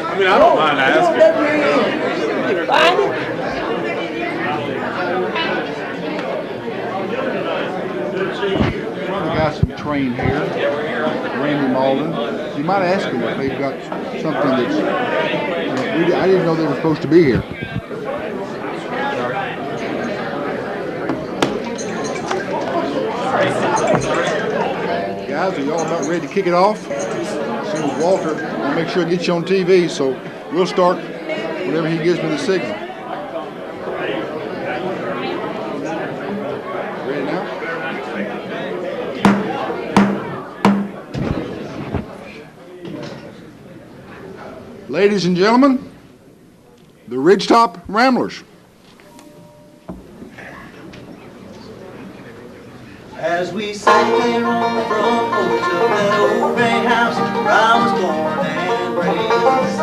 I mean, I don't mind asking. One of the guys from train here, Randy Malden, you might ask them if they've got something that's, I didn't know they were supposed to be here. Guys, are y'all about ready to kick it off? As soon as Walter, I'll make sure I get you on TV, so we'll start whenever he gives me the signal. Ready now? Ladies and gentlemen, the Ridgetop Ramblers. As we sat there on the front porch of that old gray house where I was born and raised,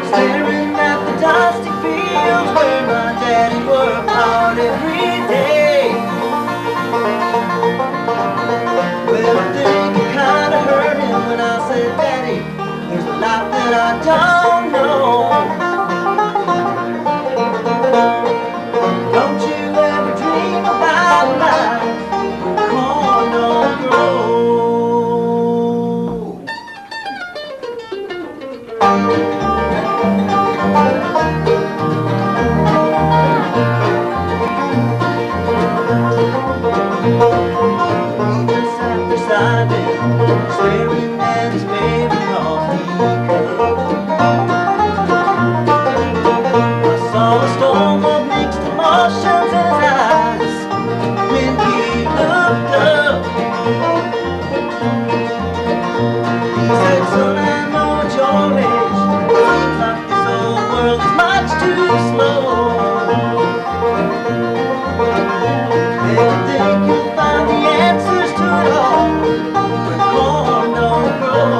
staring at the dusty fields where my daddy worked hard every day. Well, I think it kind of hurt him when I said, Daddy, there's a lot that I don't know. Don't you ever dream about life where corn don't grow? He just sat beside him, staring at his favorite coffee cup. I saw a storm of mixed emotions in his eyes when he looked up. He said, son, I know at your age, seems like this old world is much too slow. And you think you'll find the answers to it all when corn don't grow.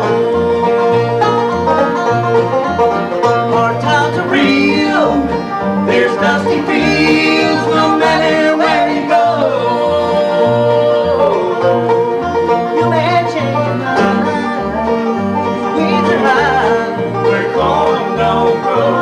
Hard times are real, there's dusty fields no matter where you go. You may change your mind, weeds are high where corn don't grow.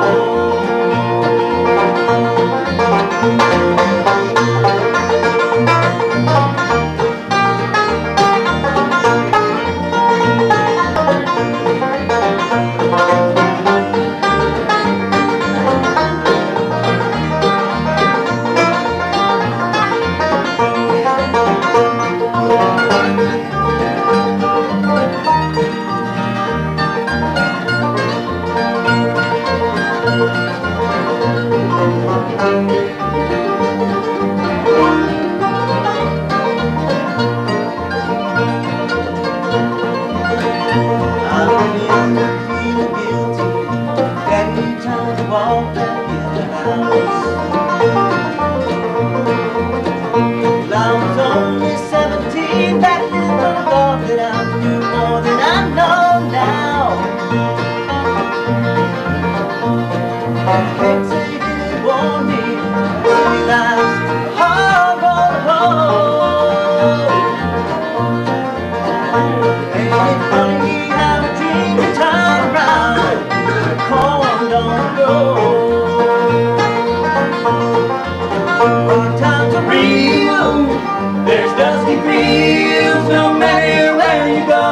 There's dusty fields no matter where you go.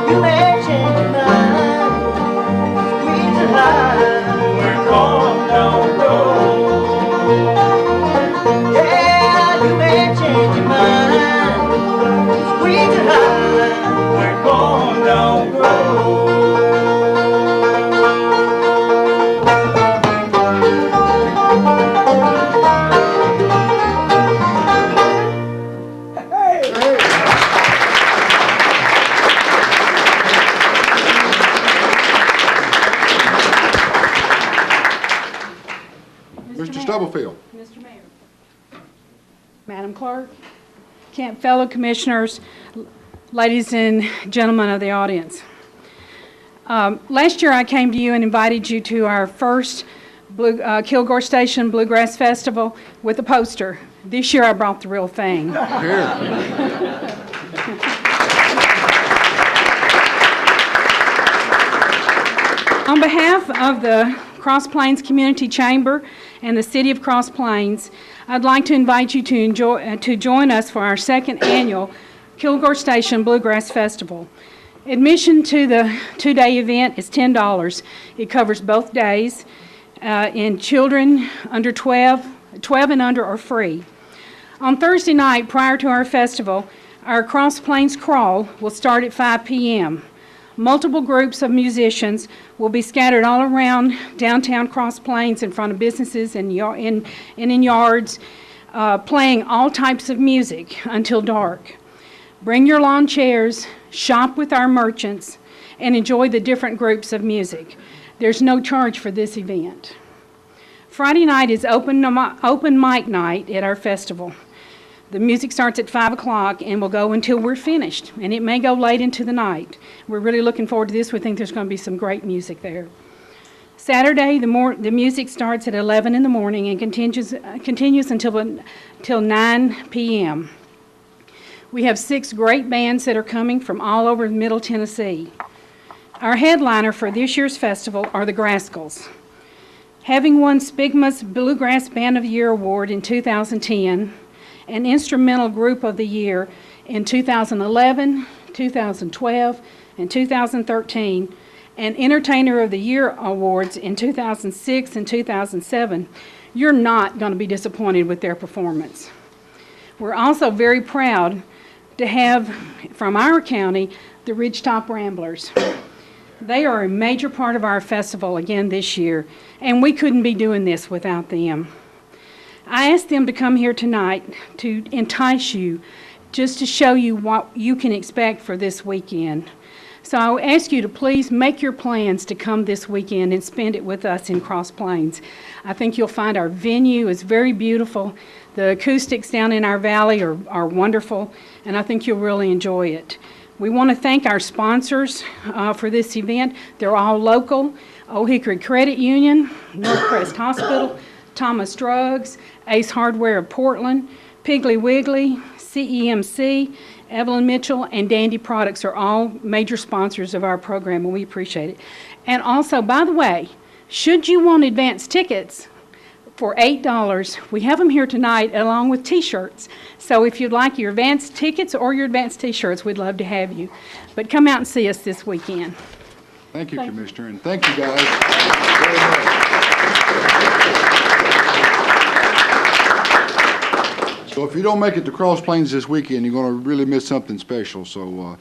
You may change your mind, squeeze it high where corn don't grow. Yeah, you may change your mind, squeeze it high where corn don't grow. Stubblefield. Mr. Mayor, Madam Clerk, fellow commissioners, ladies and gentlemen of the audience. Last year I came to you and invited you to our first Kilgore Station Bluegrass Festival with a poster. This year I brought the real thing. Here. On behalf of the Cross Plains Community Chamber and the City of Cross Plains, I'd like to invite you to join us for our second annual Kilgore Station Bluegrass Festival. Admission to the two-day event is $10. It covers both days, and children under 12 and under are free. On Thursday night, prior to our festival, our Cross Plains Crawl will start at 5 p.m. Multiple groups of musicians will be scattered all around downtown Cross Plains in front of businesses and in yards, playing all types of music until dark. Bring your lawn chairs, shop with our merchants, and enjoy the different groups of music. There's no charge for this event. Friday night is open mic night at our festival. The music starts at 5 o'clock and will go until we're finished, and it may go late into the night. We're really looking forward to this. We think there's going to be some great music there. Saturday, the music starts at 11 in the morning and continues until 9 p.m. We have 6 great bands that are coming from all over Middle Tennessee. Our headliner for this year's festival are the Grascals. Having won Spigma's Bluegrass Band of the Year Award in 2010, an Instrumental Group of the Year in 2011, 2012, and 2013, and Entertainer of the Year awards in 2006 and 2007, you're not going to be disappointed with their performance. We're also very proud to have, from our county, the Ridgetop Ramblers. They are a major part of our festival again this year, and we couldn't be doing this without them. I asked them to come here tonight to entice you, just to show you what you can expect for this weekend. So I ask you to please make your plans to come this weekend and spend it with us in Cross Plains. I think you'll find our venue is very beautiful. The acoustics down in our valley are wonderful, and I think you'll really enjoy it. We want to thank our sponsors for this event. They're all local: Old Hickory Credit Union, Northcrest Hospital, Thomas Drugs, Ace Hardware of Portland, Piggly Wiggly, CEMC, Evelyn Mitchell, and Dandy Products are all major sponsors of our program, and we appreciate it. And also, by the way, should you want advance tickets for $8, we have them here tonight along with T-shirts. So if you'd like your advance tickets or your advance T-shirts, we'd love to have you. But come out and see us this weekend. Thank you, Commissioner, and thank you guys very much. So if you don't make it to Cross Plains this weekend, you're going to really miss something special. So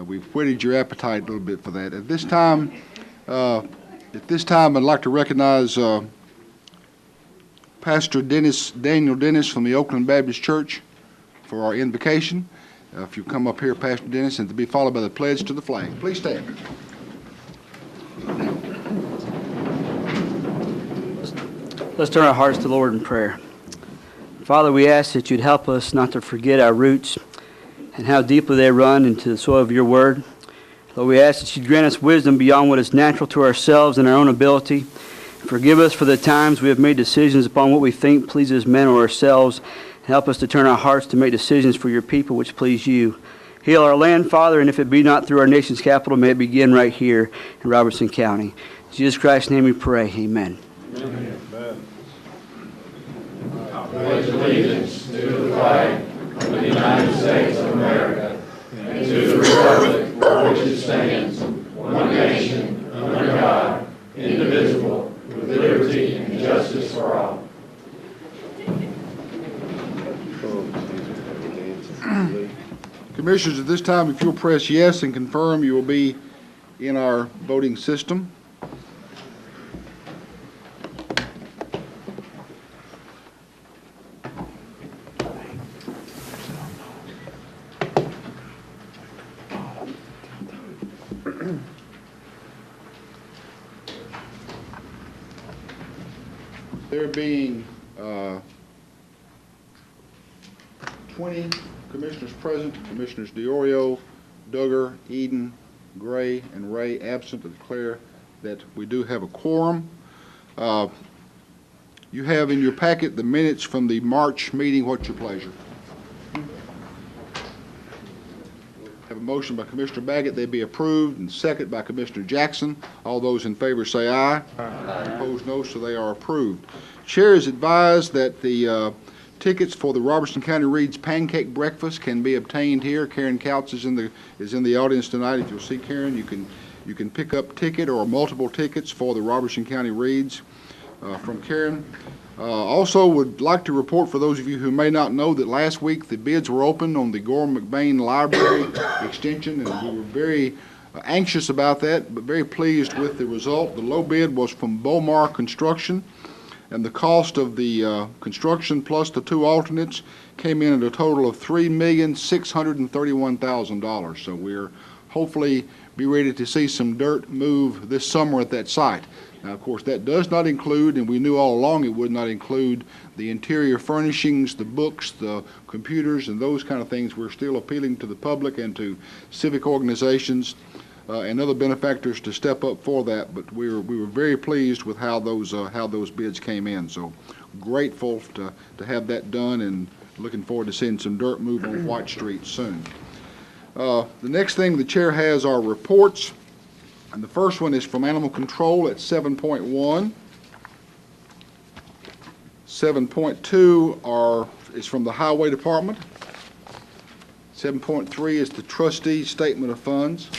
we've whetted your appetite a little bit for that. At this time, I'd like to recognize Pastor Daniel Dennis from the Oakland Baptist Church for our invocation. If you come up here, Pastor Dennis, and to be followed by the pledge to the flag. Please stand. Let's turn our hearts to the Lord in prayer. Father, we ask that you'd help us not to forget our roots and how deeply they run into the soil of your word. Lord, we ask that you'd grant us wisdom beyond what is natural to ourselves and our own ability. Forgive us for the times we have made decisions upon what we think pleases men or ourselves. Help us to turn our hearts to make decisions for your people which please you. Heal our land, Father, and if it be not through our nation's capital, may it begin right here in Robertson County. In Jesus Christ's name we pray. Amen. Amen. Pledge allegiance to the flag of the United States of America and to the republic for which it stands, one nation, under God, indivisible, with liberty and justice for all. Commissioners, at this time, if you'll press yes and confirm, you will be in our voting system. There being 20 commissioners present, Commissioners DeOrio, Duggar, Eden, Gray, and Ray absent, to declare that we do have a quorum. You have in your packet the minutes from the March meeting. What's your pleasure? Have a motion by Commissioner Baggett, they be approved, and second by Commissioner Jackson. All those in favor say aye. Aye. Opposed, no, so they are approved. Chair is advised that the tickets for the Robertson County Reads Pancake Breakfast can be obtained here. Karen Couts is in the audience tonight. If you'll see Karen, you can pick up ticket or multiple tickets for the Robertson County Reads from Karen. Also would like to report for those of you who may not know that last week the bids were opened on the Gorham McBain Library extension, and we were very anxious about that, but very pleased with the result. The low bid was from Bomar Construction, and the cost of the construction plus the two alternates came in at a total of $3,631,000. So we're hopefully be ready to see some dirt move this summer at that site. Now, of course, that does not include, and we knew all along it would not include, the interior furnishings, the books, the computers, and those kind of things. We're still appealing to the public and to civic organizations and other benefactors to step up for that. But we were very pleased with how those bids came in. So grateful to have that done, and looking forward to seeing some dirt move on White Street soon. The next thing the chair has are reports. And the first one is from Animal Control at 7.1. 7.2 is from the Highway Department. 7.3 is the Trustee Statement of Funds.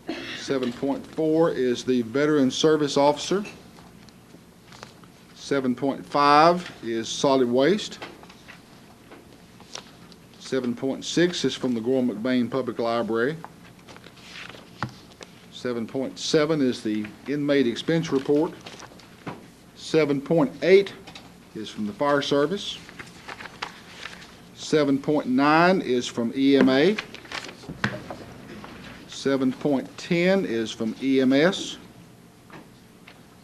7.4 is the Veteran Service Officer. 7.5 is Solid Waste. 7.6 is from the Gorham McBain Public Library. 7.7 is the Inmate Expense Report. 7.8 is from the Fire Service. 7.9 is from EMA. 7.10 is from EMS.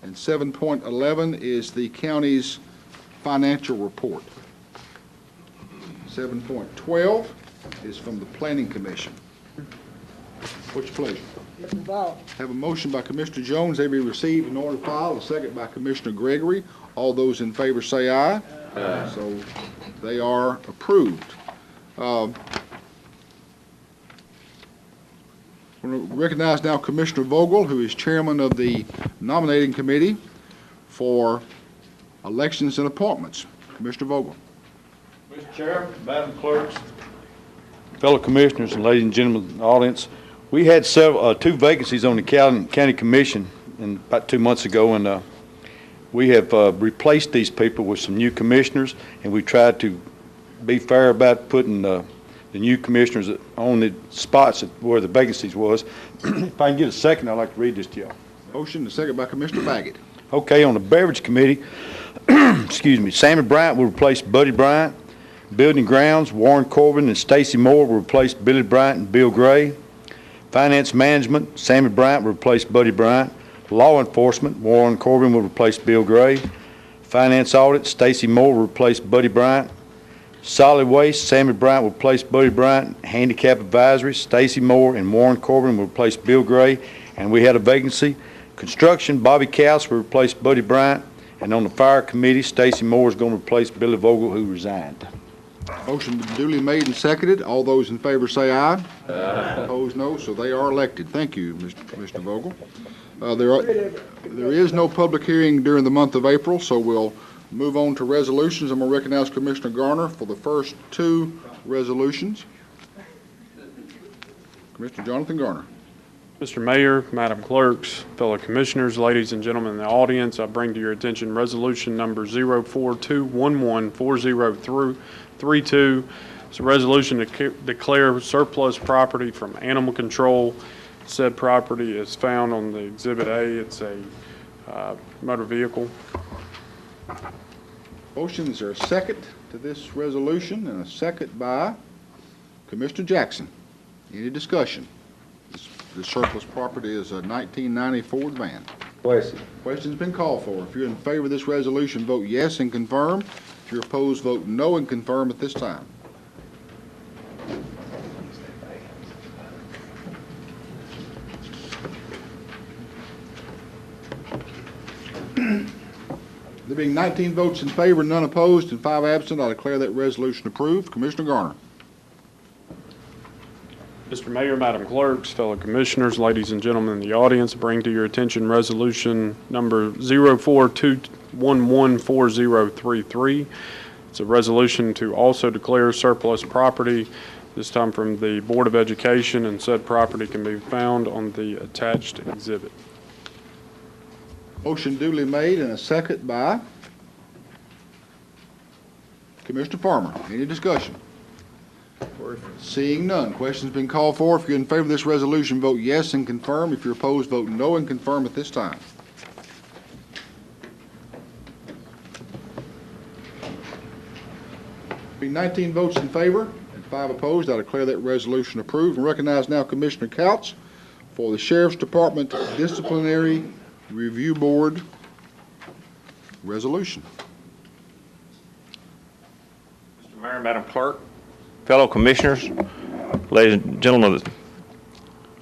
And 7.11 is the county's financial report. 7.12 is from the Planning Commission. What's your pleasure? Have a motion by Commissioner Jones, they be received in order to file. A second by Commissioner Gregory. All those in favor say aye. Aye. So they are approved. I want to recognize now Commissioner Vogel, who is chairman of the nominating committee for elections and appointments. Commissioner Vogel. Mr. Chair, Madam Clerk, fellow commissioners, and ladies and gentlemen in the audience, we had two vacancies on the county commission about 2 months ago, and we have replaced these people with some new commissioners, and we tried to be fair about putting the new commissioners on the spots where the vacancies was. If I can get a second, I'd like to read this to y'all. Motion, a second by Commissioner Baggett. Okay, on the beverage committee, excuse me, Sammy Bryant will replace Buddy Bryant. Building Grounds, Warren Corbin and Stacy Moore will replace Billy Bryant and Bill Gray. Finance Management, Sammy Bryant will replace Buddy Bryant. Law Enforcement, Warren Corbin will replace Bill Gray. Finance Audit, Stacy Moore will replace Buddy Bryant. Solid Waste, Sammy Bryant will replace Buddy Bryant. Handicap Advisory, Stacy Moore and Warren Corbin will replace Bill Gray. And we had a vacancy. Construction, Bobby Cass will replace Buddy Bryant. And on the Fire Committee, Stacy Moore is going to replace Billy Vogel, who resigned. Motion duly made and seconded. All those in favor say aye. Aye. Opposed, no. So they are elected. Thank you, Mr. Vogel. There is no public hearing during the month of April, so we'll move on to resolutions. I'm going to recognize Commissioner Garner for the first two resolutions. Commissioner Jonathan Garner. Mr. Mayor, Madam Clerks, fellow commissioners, ladies and gentlemen in the audience, I bring to your attention resolution number 042114032. It's a resolution to declare surplus property from animal control. Said property is found on the Exhibit A. It's a motor vehicle. Motion, is there a second to this resolution? And a second by Commissioner Jackson. Any discussion? The surplus property is a 1990 Ford van. Question. Question's been called for. If you're in favor of this resolution, vote yes and confirm. If you're opposed, vote no and confirm at this time. The There being 19 votes in favor, none opposed, and 5 absent, I declare that resolution approved. Commissioner Garner. Mr. Mayor, Madam Clerks, fellow commissioners, ladies and gentlemen in the audience, bring to your attention resolution number 0421140033. It's a resolution to also declare surplus property, this time from the Board of Education, and said property can be found on the attached exhibit. Motion duly made and a second by Commissioner Farmer. Any discussion? Seeing none, question's been called for. If you're in favor of this resolution, vote yes and confirm. If you're opposed, vote no and confirm at this time. Being 19 votes in favor and 5 opposed, I declare that resolution approved and recognize now Commissioner Couch for the Sheriff's Department Disciplinary Review Board resolution. Mr. Mayor, Madam Clerk, fellow commissioners, ladies and gentlemen of the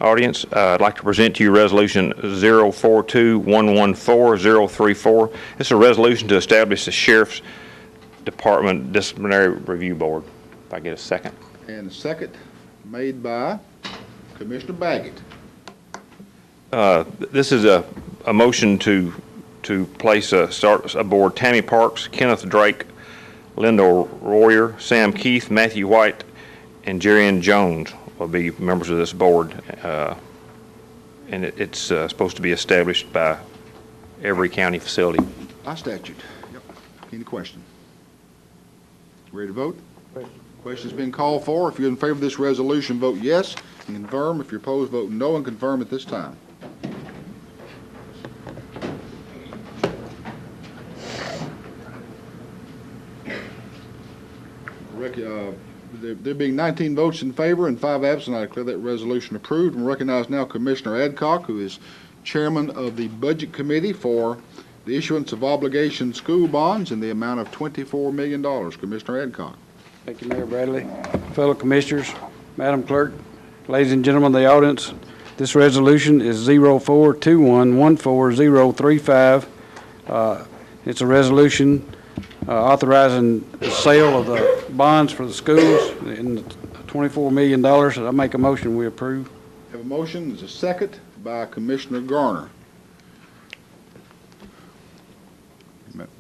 audience, I'd like to present to you Resolution 0421140034. It's a resolution to establish the Sheriff's Department Disciplinary Review Board. If I get a second. And a second made by Commissioner Baggett. This is a motion to place start a board. Tammy Parks, Kenneth Drake, Linda Royer, Sam Keith, Matthew White, and Jerrian Jones will be members of this board. And it's supposed to be established by every county facility. By statute. Yep. Any question? Ready to vote? Question's been called for. If you're in favor of this resolution, vote yes and confirm. If you're opposed, vote no and confirm at this time. There being 19 votes in favor and 5 absent, I declare that resolution approved and recognize now Commissioner Adcock, who is chairman of the Budget Committee for the issuance of obligation school bonds in the amount of $24 million. Commissioner Adcock. Thank you, Mayor Bradley. Fellow commissioners, Madam Clerk, ladies and gentlemen of the audience, this resolution is 0421140035. It's a resolution authorizing the sale of the bonds for the schools in $24 million. I make a motion we approve. Have a motion. There's a second by Commissioner Garner.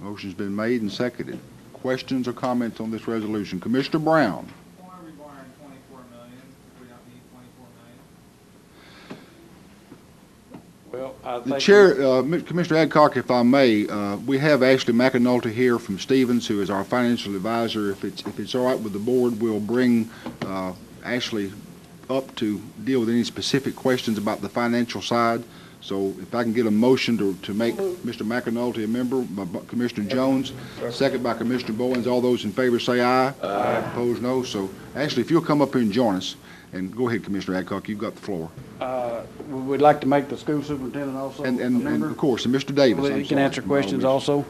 Motion's been made and seconded. Questions or comments on this resolution? Commissioner Brown. Why are we borrowing $24 million if we don't need $24 million? Well, I The think chair, Commissioner Adcock, if I may, we have Ashley McAnulty here from Stevens, who is our financial advisor. If it's all right with the board, we'll bring Ashley up to deal with any specific questions about the financial side. So if I can get a motion to make Mr. McAnulty a member by Commissioner Jones, second by Commissioner Bowens. All those in favor say aye. Aye. Opposed, no. So Ashley, if you'll come up here and join us, and go ahead, Commissioner Adcock, you've got the floor. we would like to make the school superintendent also a And member. of course, and Mr. Davis. Well, I'm he can sorry. answer questions also.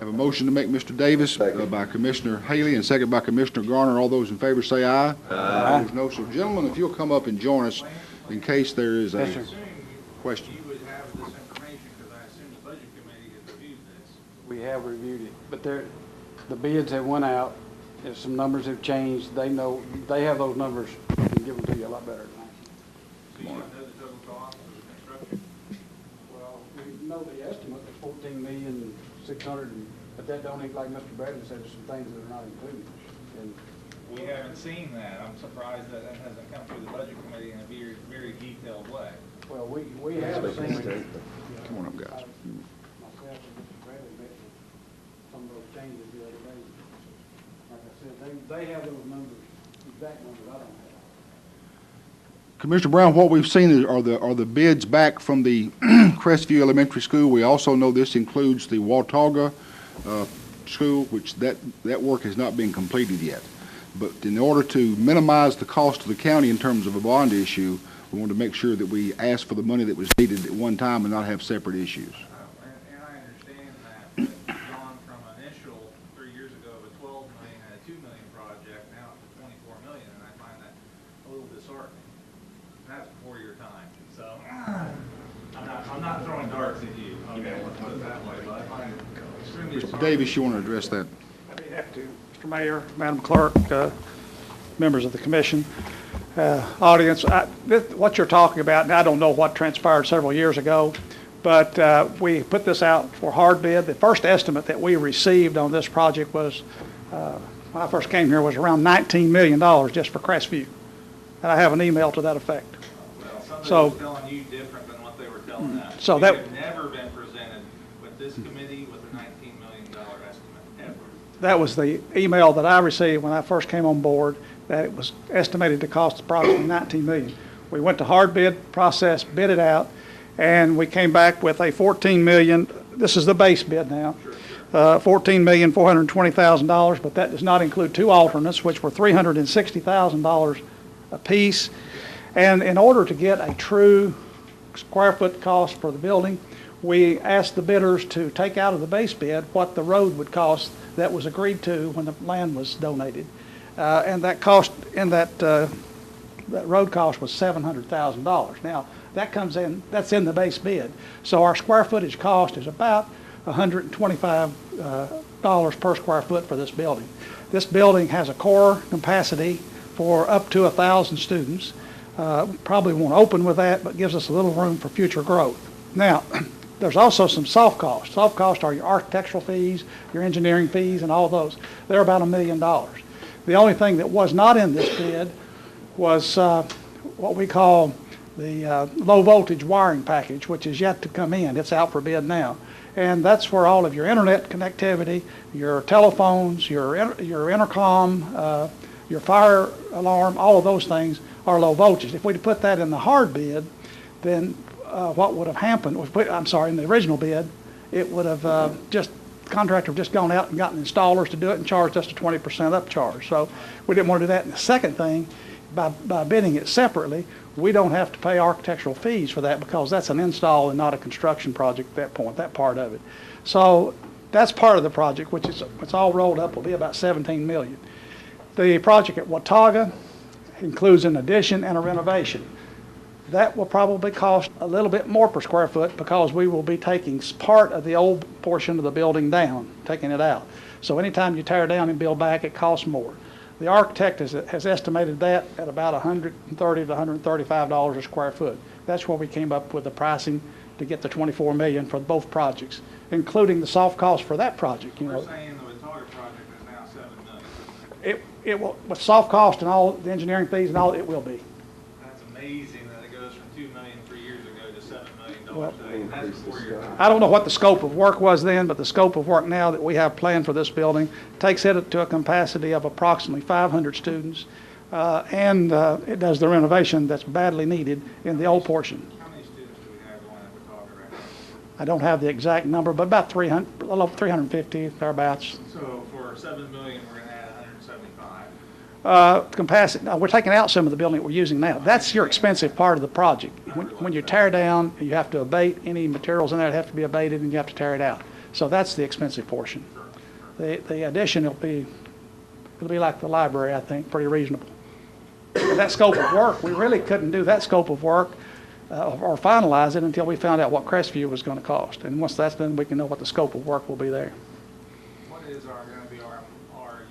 Have a motion to make Mr. Davis by Commissioner Haley and second by Commissioner Garner. All those in favor say aye. Aye. Opposed, no. So gentlemen, if you'll come up and join us in case there is a Yes, sir. question. You would have this information because I assume the Budget Committee has reviewed this. We have reviewed it, but the bids have went out, and some numbers have changed. They know, they have those numbers, and can give them to you a lot better than I can. So you don't know the total cost of the construction? Well, we know the estimate is $14,600,000, but that don't include, like Mr. Bradley said, there's some things that are not included. And We haven't seen that. I'm surprised that hasn't come through the Budget Committee in a very, very detailed way. well, we have seen it. Come on up, guys. Myself and Mr. Bradley met with some of those changes the other day. Like I said, they have those numbers, exact numbers I don't have. Commissioner Brown, what we've seen are the bids back from the Crestview Elementary School. We also know this includes the Watauga School, which that work has not been completed yet. But in order to minimize the cost to the county in terms of a bond issue, we wanted to make sure that we asked for the money that was needed at one time and not have separate issues. And I understand that, but we've gone from initial 3 years ago of a $12 million and a $2 million project now to $24 million, and I find that a little disheartening. And that's before your time, so I'm not throwing darts at you. Okay, let's put it that way, but I find Mr. Davis, you want to address that? I'd be happy to. Mr. Mayor, Madam Clerk, members of the commission, audience, what you're talking about, and I don't know what transpired several years ago, but we put this out for hard bid. The first estimate that we received on this project was, when I first came here, was around $19 million just for Crestview. And I have an email to that effect. Well, somebody So- was telling you different than what they were telling us. So We that- have never been presented with this committee with a $19 million estimate, ever. That was the email that I received when I first came on board, that it was estimated to cost approximately $19 million. We went to hard bid process, bid it out, and we came back with a $14 million, this is the base bid now, $14,420,000, but that does not include two alternates, which were $360,000 apiece. And in order to get a true square foot cost for the building, we asked the bidders to take out of the base bid what the road would cost that was agreed to when the land was donated. And that cost, in that road cost was $700,000. Now, that comes in, that's in the base bid. So our square footage cost is about $125 per square foot for this building. This building has a core capacity for up to 1,000 students. Probably won't open with that, but gives us a little room for future growth. Now, there's also some soft costs. Soft costs are your architectural fees, your engineering fees, and all those. They're about $1 million. The only thing that was not in this bid was what we call the low voltage wiring package, which is yet to come in. It's out for bid now. And that's where all of your internet connectivity, your telephones, your intercom, your fire alarm, all of those things are low voltage. If we'd put that in the hard bid, then what would have happened, in the original bid, it would have the contractor just gone out and gotten installers to do it and charged us a 20% upcharge. So we didn't want to do that. And the second thing, by bidding it separately, we don't have to pay architectural fees for that because that's an install and not a construction project at that point, that part of it. So that's part of the project, which is, it's all rolled up, will be about $17 million. The project at Watauga includes an addition and a renovation. That will probably cost a little bit more per square foot because we will be taking part of the old portion of the building down, taking it out. So anytime you tear down and build back, it costs more. The architect has estimated that at about $130 to $135 a square foot. That's where we came up with the pricing to get the $24 million for both projects, including the soft cost for that project. We're saying the Watauga project is now $7 million. It will, with soft cost and all the engineering fees and all, it will be. That's amazing that it goes from $2 million 3 years ago to $7 million Well, today. And that's before your time. I don't know what the scope of work was then, but the scope of work now that we have planned for this building takes it to a capacity of approximately 500 students, and it does the renovation that's badly needed in the old portion. How many students do we have going at Watauga right now? I don't have the exact number, but about 300, a little over 350, thereabouts. So for $7 million, we're going to add 175. Capacity, no, we're taking out some of the building that we're using now. That's your expensive part of the project. When you tear down, you have to abate any materials in there that have to be abated, and you have to tear it out. So that's the expensive portion. The addition it'll be like the library, I think, pretty reasonable. That scope of work, we really couldn't do that scope of work or finalize it until we found out what Crestview was going to cost. And once that's done, we can know what the scope of work will be there. What is going to be our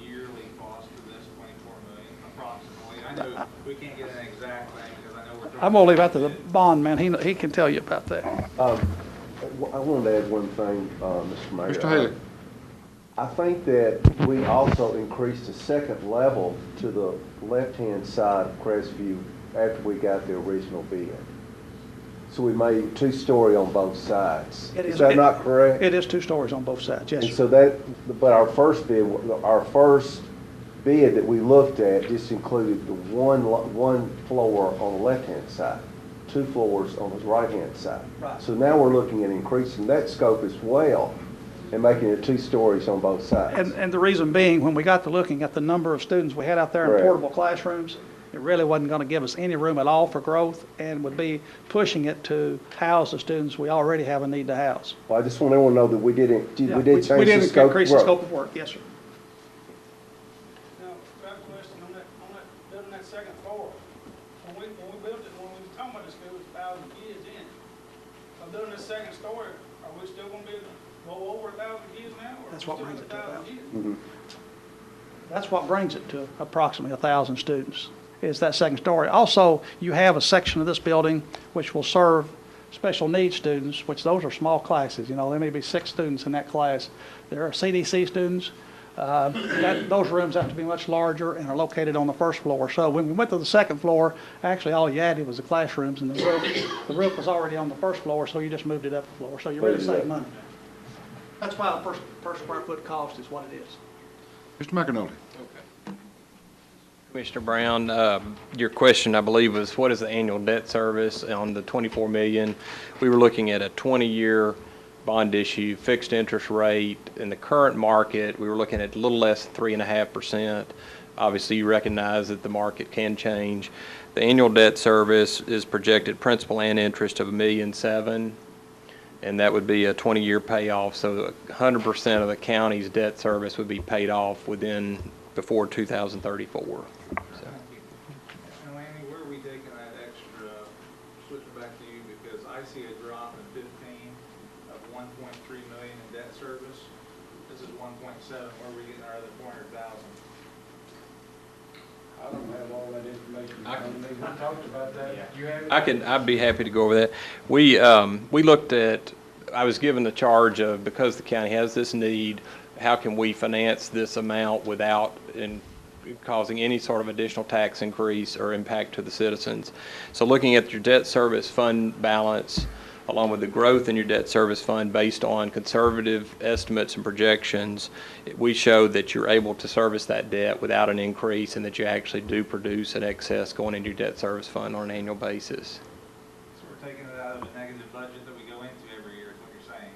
yearly cost for this $24 million approximately? I know we can't get an exact thing because I know we're. I'm going to leave that to the bond man. He can tell you about that. I wanted to add one thing, Mr. Mayor. Mr. Haley. I think that we also increased the second level to the left-hand side of Crestview after we got the original bid. So we made two-story on both sides. Is that not correct? It is 2 stories on both sides, yes, And sir. so that, but our first bid that we looked at just included the one floor on the left-hand side, 2 floors on the right-hand side. Right. So now we're looking at increasing that scope as well and making it 2 stories on both sides. And the reason being, when we got to looking at the number of students we had out there in Correct. portable classrooms, it really wasn't going to give us any room at all for growth and would be pushing it to house the students we already have a need to house. Well, I just want everyone to know that we did change the scope of work. We did increase the scope of work, yes, sir. Now, I have a question on that building that second floor. When we built it, when we were talking about the school, it was 1,000 kids in. By building this second story, are we still gonna be able to go over 1,000 kids now, or That's what still brings it to 1,000 kids? That's what brings it to approximately 1,000 students, is that second story. Also, you have a section of this building which will serve special needs students, which those are small classes. You know, there may be 6 students in that class. There are CDC students. Those rooms have to be much larger and are located on the first floor. So when we went to the second floor, actually all you added was the classrooms, and the roof was already on the first floor, so you just moved it up a floor. So you really save money. That's why the per square foot cost is what it is. Mr. McAnulty. Commissioner Brown, your question, I believe, was what is the annual debt service on the $24 million? We were looking at a 20-year bond issue, fixed interest rate. In the current market, we were looking at a little less than 3.5%. Obviously, you recognize that the market can change. The annual debt service is projected principal and interest of $1.7 million, and that would be a 20-year payoff. So 100% of the county's debt service would be paid off before 2034. And Lanny, where are we taking that extra, switching back to you, because I see a drop in 15 of 1.3 million in debt service. This is 1.7, where are we getting our other 400,000? I don't have all that information. We talked about that. You have it? I'd be happy to go over that. We looked at, I was given the charge of, because the county has this need, how can we finance this amount without causing any sort of additional tax increase or impact to the citizens. So looking at your debt service fund balance, along with the growth in your debt service fund based on conservative estimates and projections, we show that you're able to service that debt without an increase, and that you actually do produce an excess going into your debt service fund on an annual basis. So we're taking it out of a negative budget that we go into every year, is what you're saying?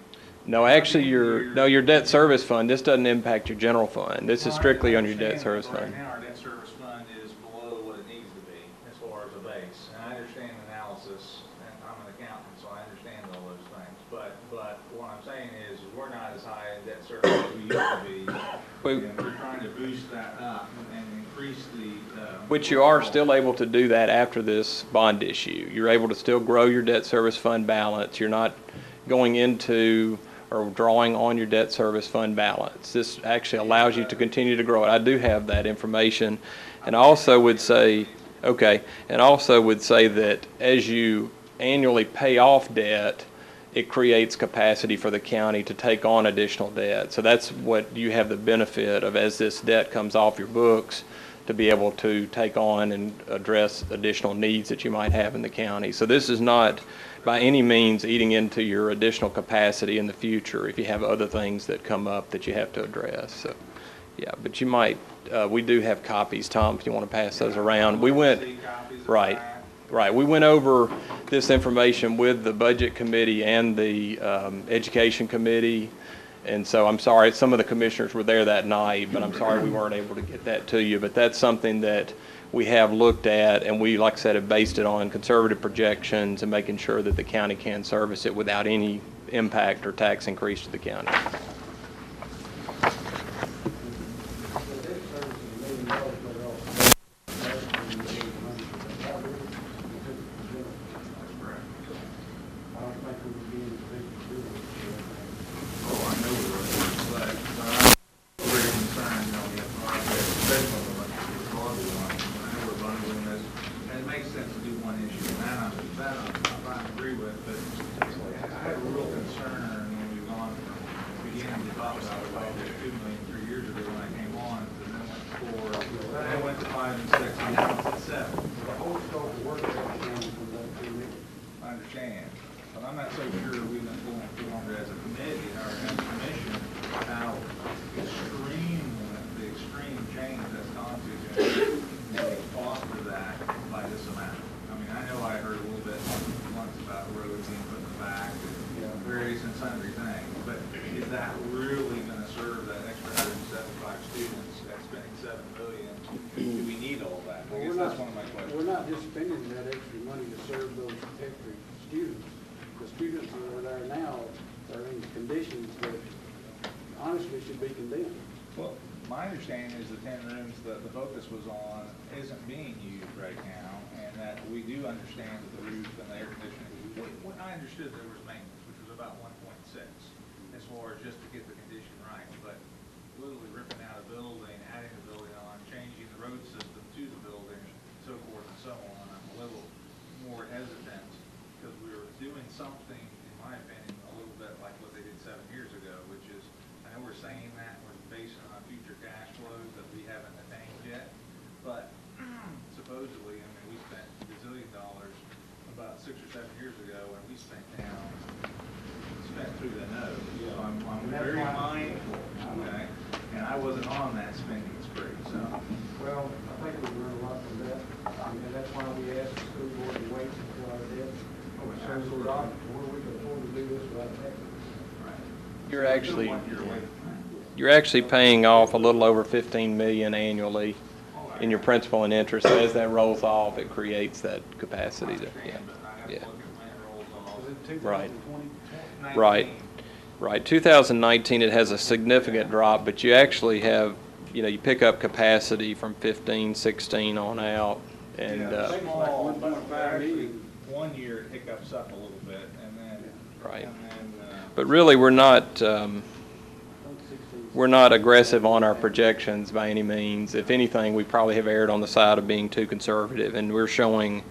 No, actually, your debt service fund, this doesn't impact your general fund. This is strictly on your debt service fund. Right now, our debt service fund is below what it needs to be as far as a base. And I understand analysis, and I'm an accountant, so I understand all those things. But what I'm saying is we're not as high in debt service as we used to be. And we're trying to boost that up and increase the... Which you are still able to do that after this bond issue. You're able to still grow your debt service fund balance. You're not going into or drawing on your debt service fund balance. This actually allows you to continue to grow it. I do have that information. And I also would say, that as you annually pay off debt, it creates capacity for the county to take on additional debt. So that's what you have the benefit of, as this debt comes off your books, to be able to take on and address additional needs that you might have in the county. So this is not by any means eating into your additional capacity in the future if you have other things that come up that you have to address. So, yeah, but you might, we do have copies, Tom, if you want to pass those around. We went, right, we went over this information with the Budget Committee and the Education Committee. And so I'm sorry, some of the commissioners were there that night, but I'm sorry we weren't able to get that to you. But that's something that we have looked at, and we, like I said, have based it on conservative projections and making sure that the county can service it without any impact or tax increase to the county. as far as just to get the condition right, but literally ripping out a building, adding a building on, changing the road system to the building, so forth and so on, I'm a little more hesitant, because we were doing something, in my opinion, a little bit like what they did 7 years ago, which is, I know we're saying that we're basing it on future cash flows that we haven't attained yet, but supposedly, I mean, we spent $1 gazillion about 6 or 7 years ago, and we spent through the nose. So I'm very mindful, okay? And I wasn't on that spending spree, so. Well, I think we learned a lot from that, and that's why we asked the school board to wait until our debt. So we're on where we can afford to do this without taxes. You're actually paying off a little over $15 million annually in your principal and interest. As that rolls off, it creates that capacity to, yeah. Right. Right. 2019, it has a significant drop, but you actually have, you pick up capacity from 15, 16 on out. And, small, but actually 1 year it hiccups up a little bit, and then. Right. But really, we're not aggressive on our projections by any means. If anything, we probably have erred on the side of being too conservative, and we're showing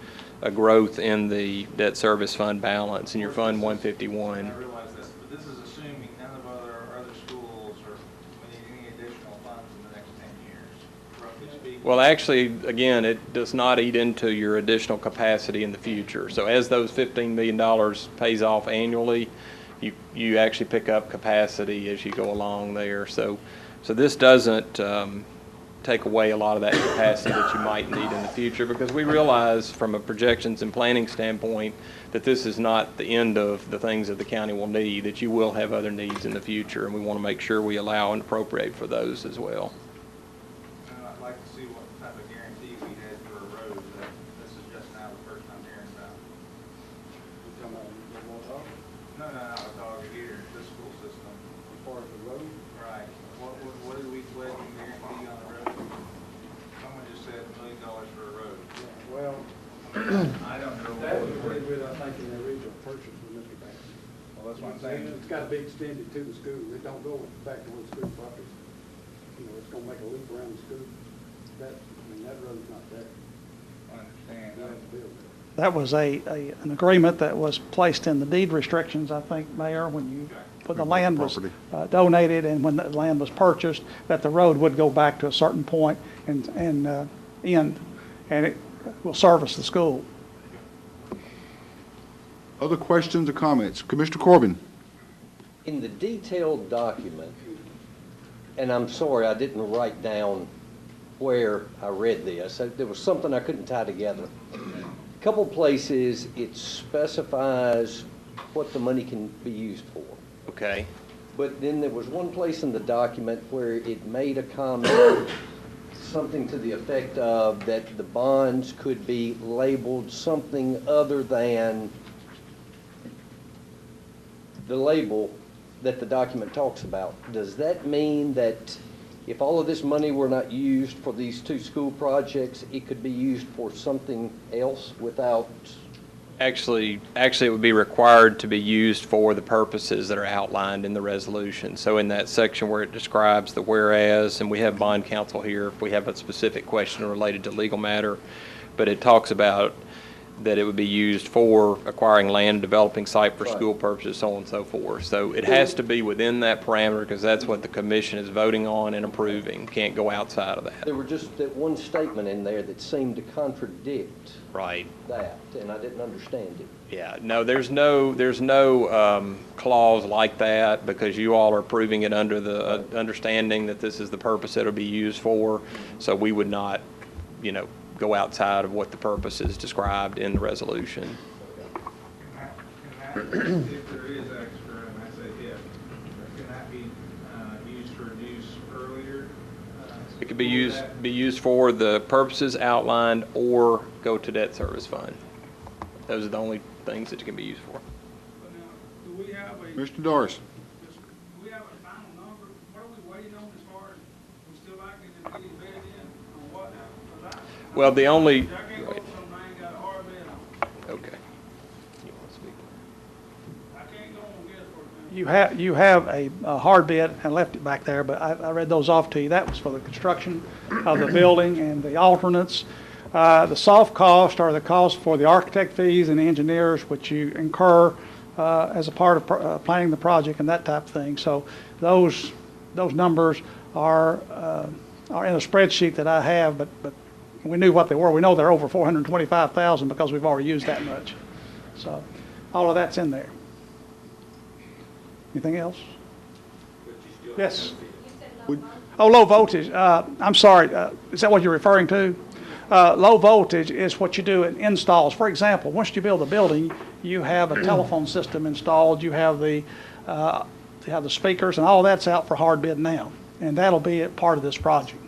a growth in the debt service fund balance in your Fund 151. I realize this, but this is assuming none of our other schools are needing any additional funds in the next 10 years, roughly speaking. Well, actually, again, it does not eat into your additional capacity in the future. So as those $15 million pays off annually, you actually pick up capacity as you go along there. So this doesn't take away a lot of that capacity that you might need in the future, because we realize from a projections and planning standpoint that this is not the end of the things that the county will need, that you will have other needs in the future, and we want to make sure we allow and appropriate for those as well. I'd like to see what type of guarantee we had for a road. This is just now the first time hearing about it. No, I'm talking here, this school system. As far as the road? Right. What did we pledge and guarantee on the road? Someone just said $1 million for a road. Yeah, well, I don't know. That was agreed with, I think, in the original purchase with Mr. Banks. Well, that's what I'm saying. It's got to be extended to the school. It don't go back to where the school property. It's going to make a loop around the school. That road's not there. I understand. You have to build it. That was an agreement that was placed in the deed restrictions, I think, Mayor, when the land was donated and when the land was purchased, that the road would go back to a certain point and end, and it will service the school. Other questions or comments? Commissioner Corbin? In the detailed document, and I'm sorry I didn't write down where I read this, there was something I couldn't tie together. A couple places it specifies what the money can be used for. Okay. But then there was one place in the document where it made a comment, something to the effect of that the bonds could be labeled something other than the label that the document talks about. Does that mean that if all of this money were not used for these two school projects, it could be used for something else without? Actually, it would be required to be used for the purposes that are outlined in the resolution. So in that section where it describes the whereas, and we have bond counsel here if we have a specific question related to legal matter, but it talks about that it would be used for acquiring land, developing site for school purposes, so on and so forth. So it has to be within that parameter because that's what the commission is voting on and approving. Can't go outside of that. There were just that one statement in there that seemed to contradict that, and I didn't understand it. Yeah, no, there's no clause like that because you all are approving it under the understanding that this is the purpose it'll be used for. So we would not, go outside of what the purpose is described in the resolution. If there is extra, and I say if, can that be used for use earlier? It could be used for the purposes outlined or go to debt service fund. Those are the only things that it can be used for. Do we have Mr. Doris. Do we have a final number? What are we waiting on as far as we still like to get it vetted in or what now? Well, the only. I can't go something I ain't got a hard bid on. Okay. You want to speak? I can't go on guesswork now. You have a hard bid, and left it back there, but I read those off to you. That was for the construction of the building and the alternates. The soft cost are the cost for the architect fees and the engineers, which you incur as a part of planning the project and that type of thing. So those numbers are in a spreadsheet that I have, but we knew what they were. We know they're over 425,000 because we've already used that much. So all of that's in there. Anything else? Yes. Oh, low voltage. I'm sorry. Is that what you're referring to? Low voltage is what you do in installs. For example, once you build a building, you have a telephone system installed. You have the speakers, and all that's out for hard bid now, and that'll be a part of this project.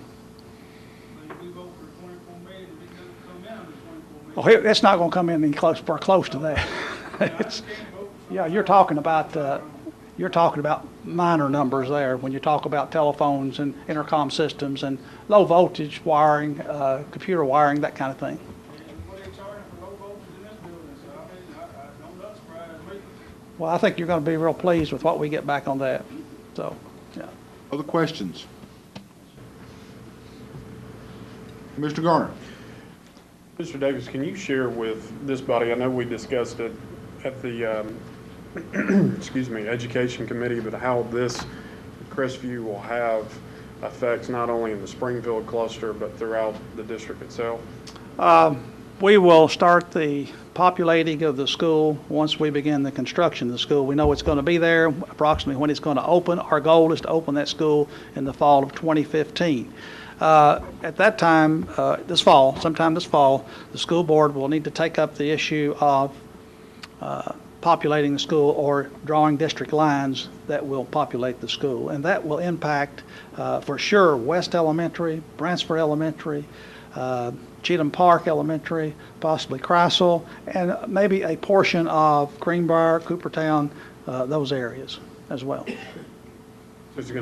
Oh, it's not going to come in any close to that. Yeah, you're talking about minor numbers there when you talk about telephones and intercom systems and low voltage wiring, computer wiring, that kind of thing. Well, I think you're going to be real pleased with what we get back on that. So, yeah. Other questions? Mr. Garner. Mr. Davis, can you share with this body, I know we discussed it at the excuse me, Education Committee, but how this Crestview will have effects not only in the Springfield cluster, but throughout the district itself? We will start the populating of the school once we begin the construction of the school. We know it's going to be there, approximately when it's going to open. Our goal is to open that school in the fall of 2015. At that time, sometime this fall, the school board will need to take up the issue of populating the school or drawing district lines that will populate the school. And that will impact, for sure, West Elementary, Bransford Elementary, Cheatham Park Elementary, possibly Kreisel, and maybe a portion of Greenbrier, Coopertown, those areas as well.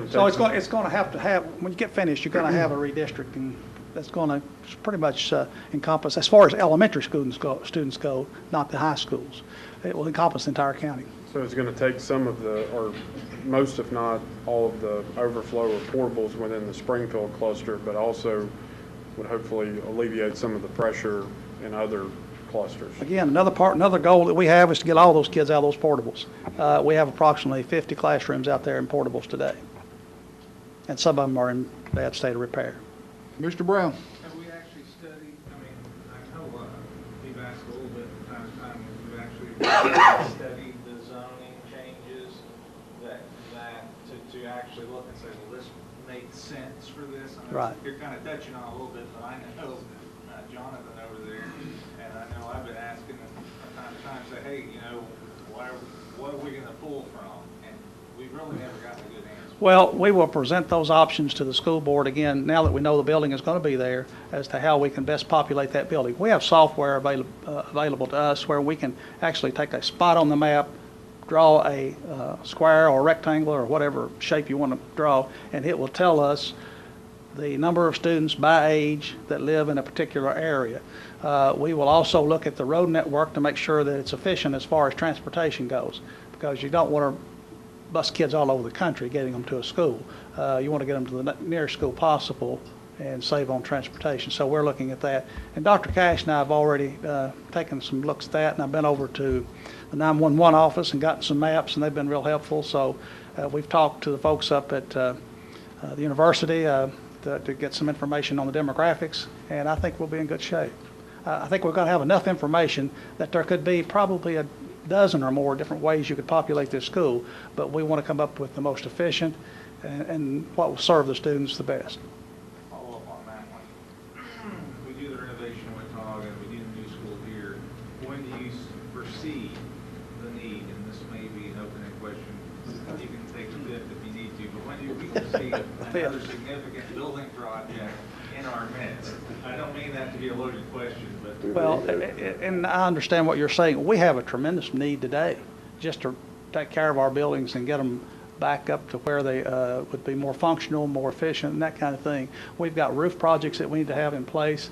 So it's going to have, when you get finished, you're going to have a redistricting that's going to pretty much encompass, as far as elementary students go, not the high schools. It will encompass the entire county. So it's going to take some of the, or most if not all of the overflow of portables within the Springfield cluster, but also would hopefully alleviate some of the pressure in other clusters. Again, another goal that we have is to get all those kids out of those portables. We have approximately 50 classrooms out there in portables today, and some of them are in bad state of repair. Mr. Brown. Have we actually studied, I know we've asked a little bit from time to time, we've actually studied the zoning changes to actually look and say, well, this makes sense for this. I know Right. You're kind of touching on a little bit, but I know Jonathan over there, and I know I've been asking him from time to time, say, hey, what are we going to pull from? And we've really never gotten a good answer. Well, we will present those options to the school board again, now that we know the building is going to be there, as to how we can best populate that building. We have software available to us where we can actually take a spot on the map, draw a square or rectangle or whatever shape you want to draw, and it will tell us the number of students by age that live in a particular area. We will also look at the road network to make sure that it's efficient as far as transportation goes, because you don't want to bus kids all over the country getting them to a school. You want to get them to the nearest school possible and save on transportation. So we're looking at that. And Dr. Cash and I have already taken some looks at that, and I've been over to the 911 office and gotten some maps, and they've been real helpful. So we've talked to the folks up at the university to get some information on the demographics, and I think we'll be in good shape. I think we're going to have enough information that there could be probably a dozen or more different ways you could populate this school, but we want to come up with the most efficient and what will serve the students the best. Follow up on that one. We do the renovation in Watauga, and we do the new school here. When do you foresee the need, and this may be an open-ended question, you can take a bit if you need to, but when do we see another significant building project in our midst? I don't mean that to be a loaded question, but... Well, and I understand what you're saying. We have a tremendous need today just to take care of our buildings and get them back up to where they would be more functional, more efficient, and that kind of thing. We've got roof projects that we need to have in place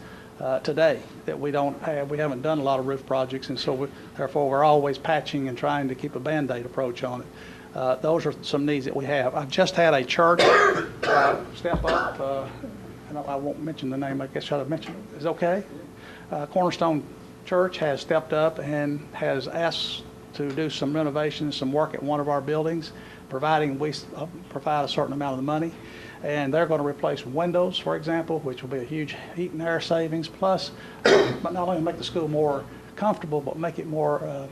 today that we don't have. We haven't done a lot of roof projects, and so therefore we're always patching and trying to keep a Band-Aid approach on it. Those are some needs that we have. I've just had a church step up. I won't mention the name. I guess I should have mentioned it. Is it okay? Cornerstone Church has stepped up and has asked to do some renovations, some work at one of our buildings, providing we provide a certain amount of the money. And they're going to replace windows, for example, which will be a huge heat and air savings, plus but not only make the school more comfortable, but make it more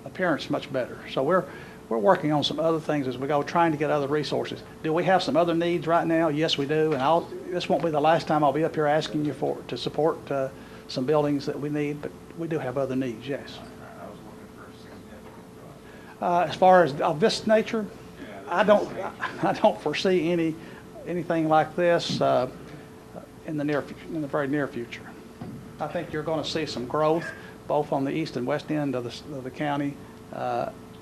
appearance much better. So we're working on some other things as we go, trying to get other resources. Do we have some other needs right now? Yes, we do. And this won't be the last time I'll be up here asking you to support some buildings that we need, but we do have other needs, yes. As far as of this nature, I don't foresee anything like this in the very near future. I think you're going to see some growth both on the east and west end of the county.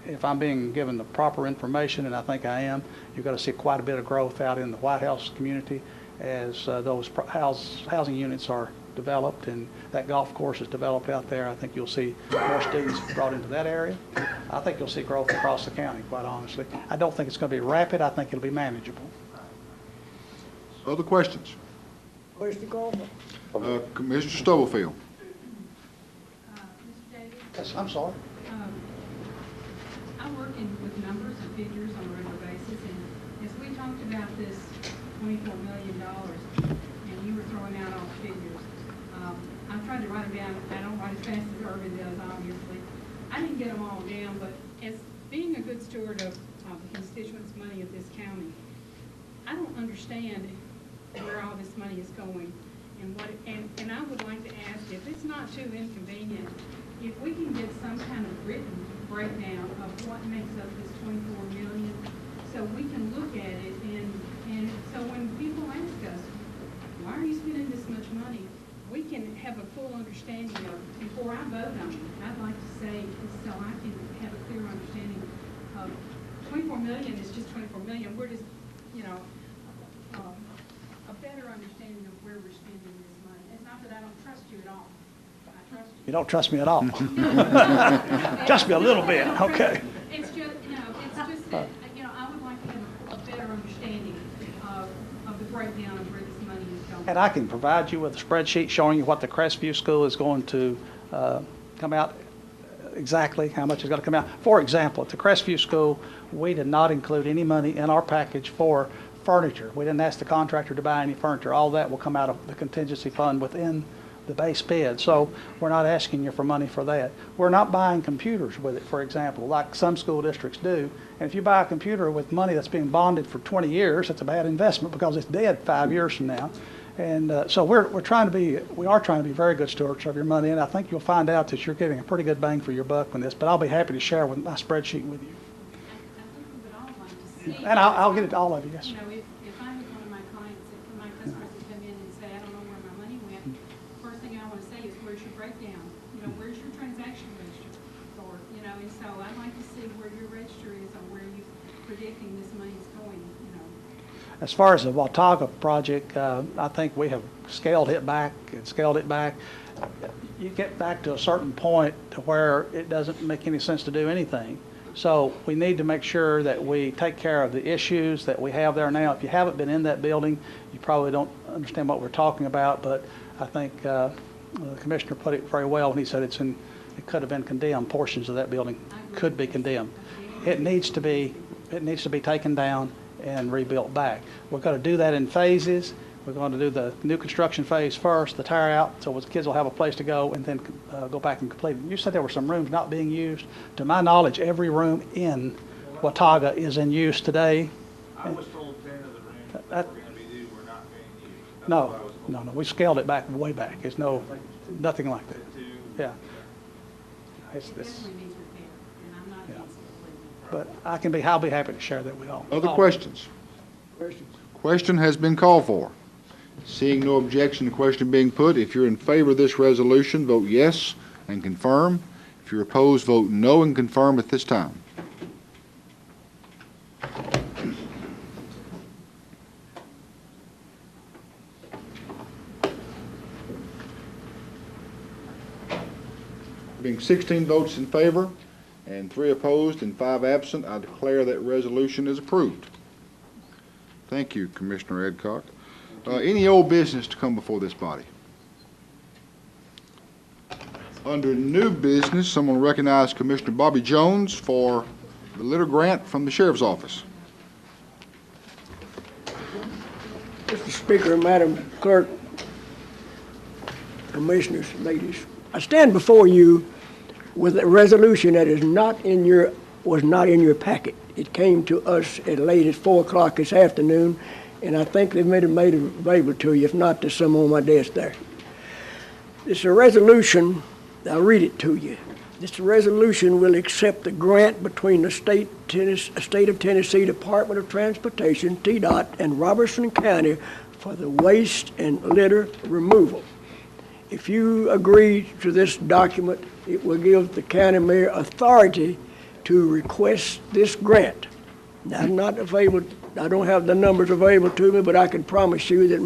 If I'm being given the proper information, and I think I am, you're going to see quite a bit of growth out in the White House community as those housing units are developed and that golf course is developed out there. I think you'll see more students brought into that area. I think you'll see growth across the county, quite honestly. I don't think it's going to be rapid. I think it'll be manageable. Other questions? Mr. Goldman. Mr. Stubblefield. Mr. Davis? Yes, I'm sorry. I work with numbers and figures on a regular basis, and as we talked about this $24 million, and you were throwing out all the figures, I tried to write them down. I don't write as fast as Irvin does, obviously. I didn't get them all down, but as being a good steward of the constituents' money of this county, I don't understand where all this money is going, and I would like to ask, if it's not too inconvenient, if we can get some kind of written breakdown of what makes up this $24 million, so we can look at it, and so when people ask us, why are you spending this much money, we can have a full understanding of it. Before I vote on it, I'd like to say, so I can have a clear understanding of $24 million is just $24 million. We're just, a better understanding of where we're spending this money. It's not that I don't trust you at all. I trust you. You don't trust me at all. Just me a little bit, okay. It's just that, I would like to have a better understanding of the breakdown of where this money is going. And I can provide you with a spreadsheet showing you what the Crestview School is going to come out, exactly how much is going to come out. For example, at the Crestview School, we did not include any money in our package for furniture. We didn't ask the contractor to buy any furniture. All that will come out of the contingency fund within the base bid. So we're not asking you for money for that. We're not buying computers with it, for example, like some school districts do. And if you buy a computer with money that's being bonded for 20 years, it's a bad investment because it's dead 5 years from now. And so we are trying to be very good stewards of your money, and I think you'll find out that you're getting a pretty good bang for your buck with this. But I'll be happy to share with my spreadsheet with you. And I'll get it to all of you, yes. If I have one of my clients, if my customers would come in and say, I don't know where my money went, first thing I want to say is, where's your breakdown? Where's your transaction register? And so I'd like to see where your register is on where you're predicting this money is going, As far as the Watauga project, I think we have scaled it back. You get back to a certain point to where it doesn't make any sense to do anything. So we need to make sure that we take care of the issues that we have there now. If you haven't been in that building, you probably don't understand what we're talking about, but I think the commissioner put it very well when he said it could have been condemned. Portions of that building could be condemned. It needs to be taken down and rebuilt back. We're going to do that in phases. We're going to do the new construction phase first, the tear out, so the kids will have a place to go, and then go back and complete it. You said there were some rooms not being used. To my knowledge, every room in Watauga is in use today. I was told 10 of the rooms that were going to be used were not being used. No. We scaled it back, way back. There's nothing like that. Yeah. But I'll be happy to share that with all. Other questions? Question has been called for. Seeing no objection to the question being put, if you're in favor of this resolution, vote yes and confirm. If you're opposed, vote no and confirm at this time. Being 16 votes in favor, and 3 opposed and 5 absent. I declare that resolution is approved. Thank you, Commissioner Adcock. Any old business to come before this body? Under new business, someone recognize Commissioner Bobby Jones for the litter grant from the Sheriff's Office. Mr. Speaker, Madam Clerk, Commissioners, ladies, I stand before you with a resolution that was not in your packet. It came to us as late as 4 o'clock this afternoon, and I think they've made it available to you. If not, there's some on my desk there. It's a resolution. I'll read it to you. This resolution will accept the grant between the State of Tennessee Department of Transportation, TDOT, and Robertson County for the waste and litter removal. If you agree to this document, it will give the county mayor authority to request this grant. Now, I'm not available, I don't have the numbers available to me, but I can promise you that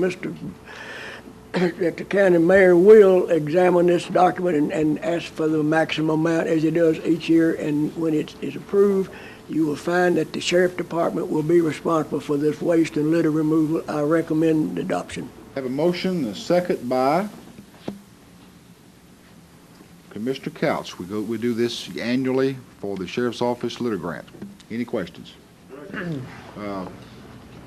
that the county mayor will examine this document and ask for the maximum amount as he does each year, and when it is approved, you will find that the sheriff department will be responsible for this waste and litter removal. I recommend adoption. Have a motion, a second by Commissioner Couch. We do this annually for the Sheriff's Office litter grant. Any questions?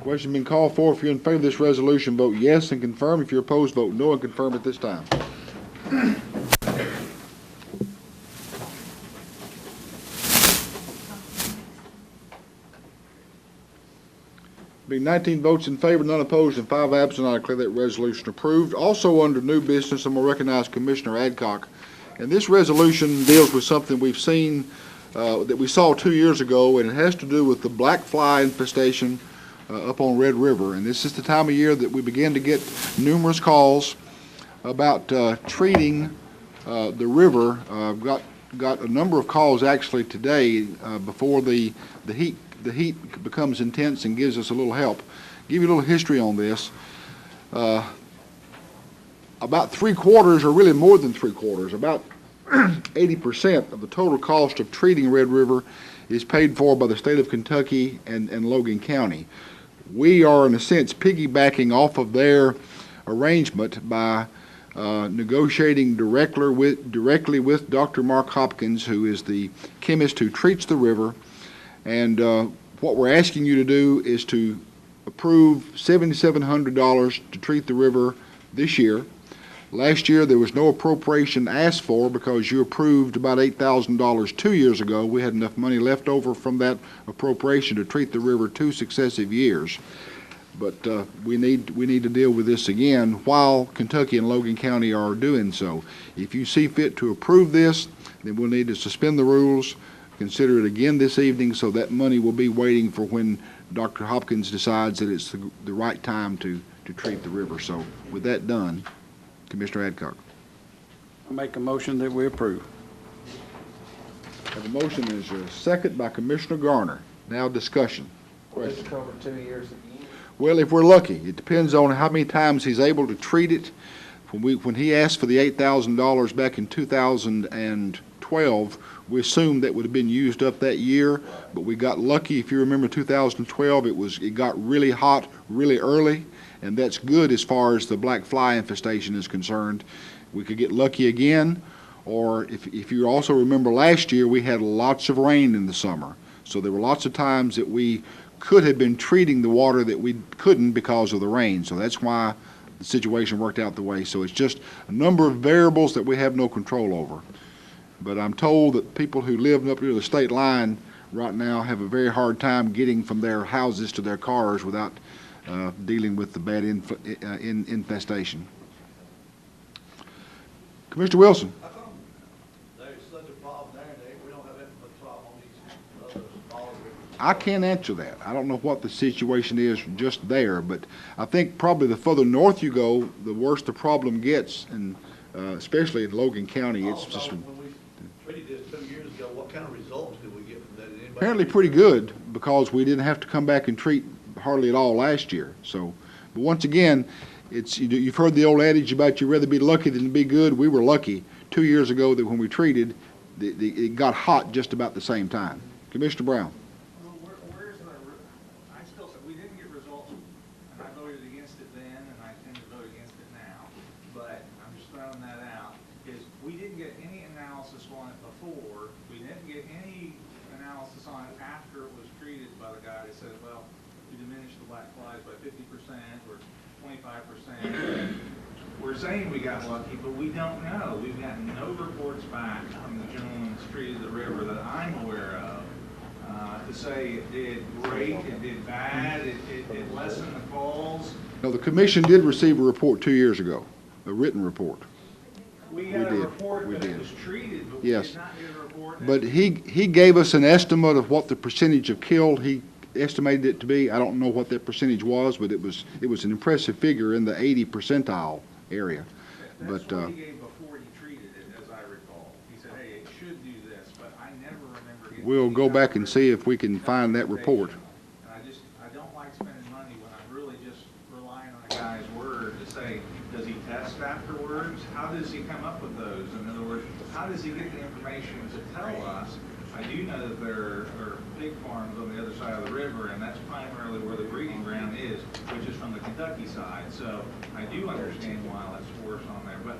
Question been called for. If you're in favor of this resolution, vote yes and confirm. If you're opposed, vote no and confirm at this time. Being 19 votes in favor, none opposed, and 5 absent, I declare that resolution approved. Also under new business, I'm going to recognize Commissioner Adcock. And this resolution deals with something we've seen, that we saw 2 years ago, and it has to do with the black fly infestation up on Red River. And this is the time of year that we begin to get numerous calls about treating the river. I've got a number of calls actually today before the heat becomes intense and gives us a little help. Give you a little history on this. About 3/4, or really more than 3/4, about 80% of the total cost of treating Red River is paid for by the state of Kentucky and Logan County. We are, in a sense, piggybacking off of their arrangement by negotiating directly with Dr. Mark Hopkins, who is the chemist who treats the river. And what we're asking you to do is to approve $7,700 to treat the river this year. Last year, there was no appropriation asked for because you approved about $8,000 2 years ago. We had enough money left over from that appropriation to treat the river 2 successive years. But we need to deal with this again while Kentucky and Logan County are doing so. If you see fit to approve this, then we'll need to suspend the rules, consider it again this evening, so that money will be waiting for when Dr. Hopkins decides that it's the right time to treat the river. So with that done, Commissioner Adcock. I make a motion that we approve. Have a motion, is a second by Commissioner Garner. Now discussion. Question. Cover 2 years again? Well, if we're lucky. It depends on how many times he's able to treat it. When he asked for the $8,000 back in 2012, we assumed that would have been used up that year, but we got lucky. If you remember 2012, it got really hot really early, and that's good as far as the black fly infestation is concerned. We could get lucky again, or if you also remember last year, we had lots of rain in the summer. So there were lots of times that we could have been treating the water that we couldn't because of the rain. So that's why the situation worked out the way. So it's just a number of variables that we have no control over. But I'm told that people who live up near the state line right now have a very hard time getting from their houses to their cars without dealing with the bad infestation. Commissioner Wilson. How come there's such a problem there and we don't have that much problem on these other smaller rivers? I can't answer that. I don't know what the situation is just there, but I think probably the further north you go, the worse the problem gets, and especially in Logan County. It's just when we treated this 2 years ago, what kind of results did we get from that? apparently pretty good, because we didn't have to come back and treat hardly at all last year. So, but once again, you've heard the old adage about you'd rather be lucky than be good. We were lucky 2 years ago that when we treated, it got hot just about the same time. Commissioner Brown. Where's the, I still say, we didn't get results, and I voted against it then, and I tend to vote against it now, but I'm just throwing that out, is we didn't get any analysis on it before, we didn't get any analysis on it after it was treated by the guy that said, well, we diminished the black flies by 50% or 25%. We're saying we got lucky, but we don't know. We've gotten no reports back from the gentleman that's treated the river that I'm aware of to say it did great, it did bad, it lessened the calls. No, the commission did receive a report 2 years ago, a written report. We got a did. report We that did. it was treated, but Yes. we did not get a report. But he gave us an estimate of what the percentage of killed he estimated it to be. I don't know what that percentage was, but it was an impressive figure in the 80 percentile area. That's But what he gave before he treated it, as I recall. He said, hey, it should do this, but I never remember getting. we'll any go back and numbers. see if we can find that report. And I don't like spending money when I'm really just relying on a guy's word to say, does he test afterwards? How does he come up with those? In other words, how does he get the information to tell us? I do know that there are pig farms on the other side of the river, and that's primarily where the breeding ground is, which is from the Kentucky side. So I do understand why that's worse on there, but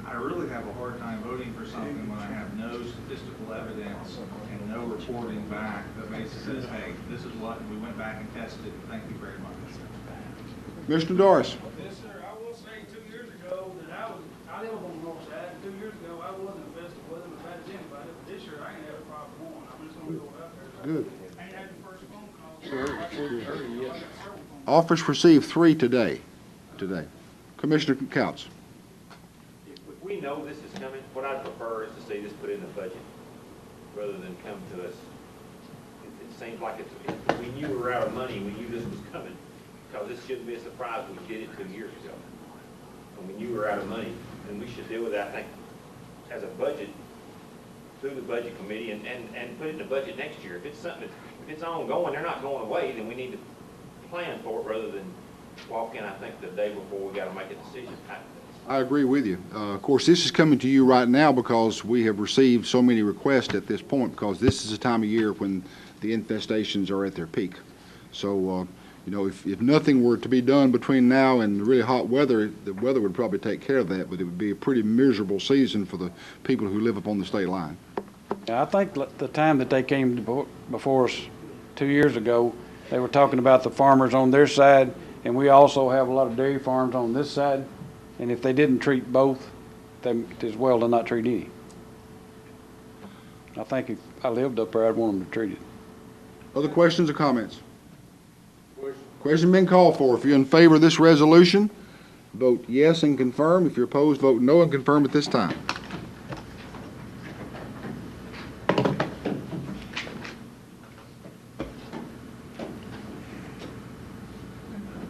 I really have a hard time voting for something when I have no statistical evidence and no reporting back that basically says, hey, this is what, we went back and tested it. Thank you very much. Mr. Doris. Yes, sir. I will say 2 years ago that I live on the north side, and 2 years ago I wasn't invested with it as bad as anybody. But this year I ain't had a problem on. I'm just gonna go out there. Good. I ain't had the first phone call. Office received 3 today. Commissioner Couch. If we know this is coming, what I'd prefer is to see this put in the budget rather than come to us. It seems like we knew we were out of money, we knew this was coming, because this shouldn't be a surprise. We did it 2 years ago. And we knew we were out of money, and we should deal with that, I think, as a budget, through the budget committee, and put it in the budget next year. If it's something, if it's ongoing, they're not going away, then we need to plan for it rather than walk in, I think, the day before we got to make a decision. I agree with you. Of course, this is coming to you right now because we have received so many requests at this point, because this is a time of year when the infestations are at their peak. So, if nothing were to be done between now and really hot weather, the weather would probably take care of that, but it would be a pretty miserable season for the people who live up on the state line. I think the time that they came before us 2 years ago, they were talking about the farmers on their side, and we also have a lot of dairy farms on this side, and if they didn't treat both, then it's as well to not treat any. I think if I lived up there, I'd want them to treat it. Other questions or comments? Question been called for. If you're in favor of this resolution, vote yes and confirm. If you're opposed, vote no and confirm at this time.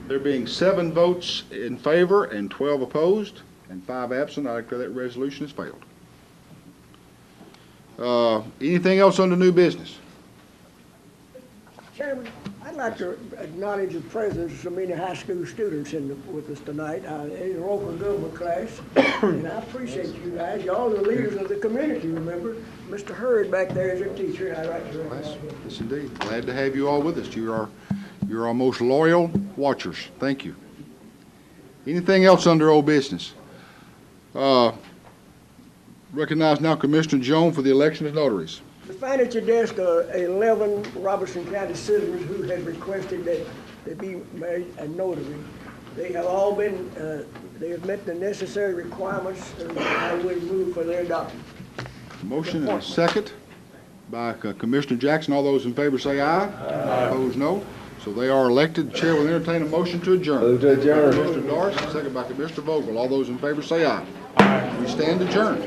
There being 7 votes in favor and 12 opposed and 5 absent, I declare that resolution has failed. Anything else under new business? Chairman, I'd like to acknowledge the presence of so many high school students with us tonight. It's an open government class, and I appreciate you guys. Y'all are the leaders of the community, remember? Mr. Hurd back there is a teacher, and I like to recognize him. Yes, indeed. Glad to have you all with us. You're our most loyal watchers. Thank you. Anything else under old business? Recognize now Commissioner Jones for the election of notaries. We find at your desk 11 Robertson County citizens who have requested that they be made a notary. They have all been, they have met the necessary requirements, and I will move for their adoption. Motion and a second by Commissioner Jackson. All those in favor say aye. Aye. Opposed, no. So they are elected. The chair will entertain a motion to adjourn. Move to adjourn. Commissioner Doris, second by Commissioner Vogel. All those in favor say aye. Aye. We stand adjourned.